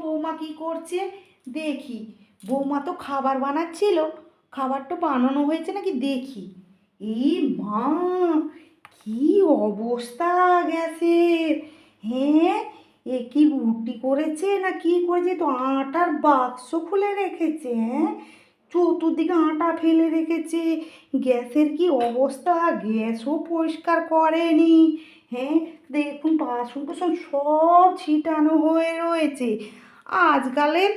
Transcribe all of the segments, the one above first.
বৌমা কি করছে দেখি। বৌমা তো খাবার বানাচ্ছিল, খাবারটা বানানো হয়েছে নাকি দেখি। এই মা, কি অবস্থা গ্যাসের! হ্যাঁ, এ কি রুটি করেছে না কি করেছে, তো আটার বাক্স খুলে রেখেছে। হ্যাঁ, চতুর্দিকে আটা ফেলে রেখেছে। গ্যাসের কি অবস্থা, গ্যাসও পরিষ্কার করেনি। হ্যাঁ, দেখুন বাসন কুসন সব ছিটানো হয়ে রয়েছে। আজকালের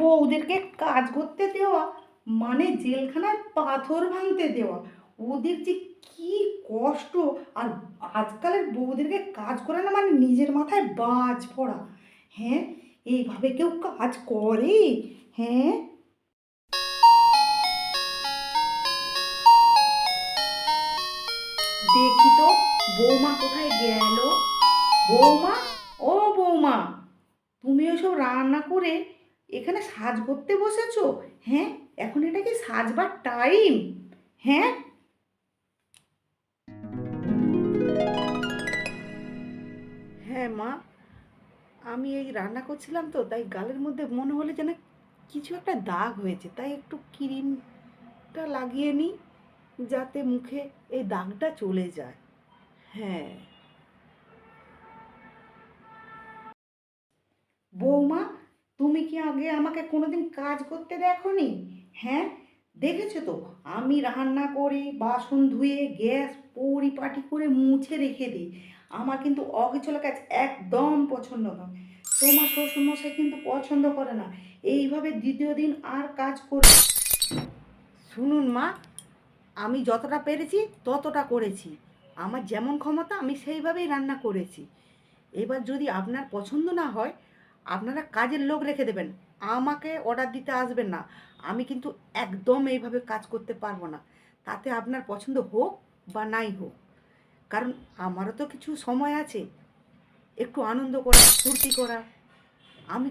বউদেরকে কাজ করতে দেওয়া মানে জেলখানায় পাথর ভাঙতে দেওয়া। ওদের যে কি কষ্ট! আর আজকালের বউদেরকে কাজ করে না মানে নিজের মাথায় বাজ পড়া। হ্যাঁ, এইভাবে কেউ কাজ করে? হ্যাঁ, দেখি তো বৌমা কোথায় গেল। বৌমা, ও বৌমা, তুমি ওসব রান্না করে এখানে সাজ করতে বসেছো? হ্যাঁ, এখন এটা কি সাজবার টাইম? হ্যাঁ, হ্যাঁ মা, আমি এই রান্না করছিলাম তো তাই গালের মধ্যে মনে হলে যেন কিছু একটা দাগ হয়েছে, তাই একটু ক্রিমটা লাগিয়ে নিই যাতে মুখে এই দাগটা চলে যায়। হ্যাঁ, বৌমা, তুমি কি আগে আমাকে কোনোদিন কাজ করতে দেখোনি? হ্যাঁ, দেখেছো তো আমি রান্না করে বাসন ধুয়ে গ্যাস পরিপাটি করে মুছে রেখে দিই। আমার কিন্তু অগোছালো কাজ একদম পছন্দ নয়। তোমার শ্বশুরমশাই কিন্তু পছন্দ করে না এইভাবে দ্বিতীয় দিন আর কাজ করে। শুনুন মা, আমি যতটা পেরেছি ততটা করেছি। আমার যেমন ক্ষমতা আমি সেইভাবেই রান্না করেছি। এবার যদি আপনার পছন্দ না হয় আপনারা কাজের লোক রেখে দেবেন, আমাকে অর্ডার দিতে আসবেন না। আমি কিন্তু একদম এইভাবে কাজ করতে পারবো না। তাতে আপনার পছন্দ হোক বা নাই হোক, কারণ আমারও তো কিছু সময় আছে একটু আনন্দ করা, ফুর্তি করা। আমি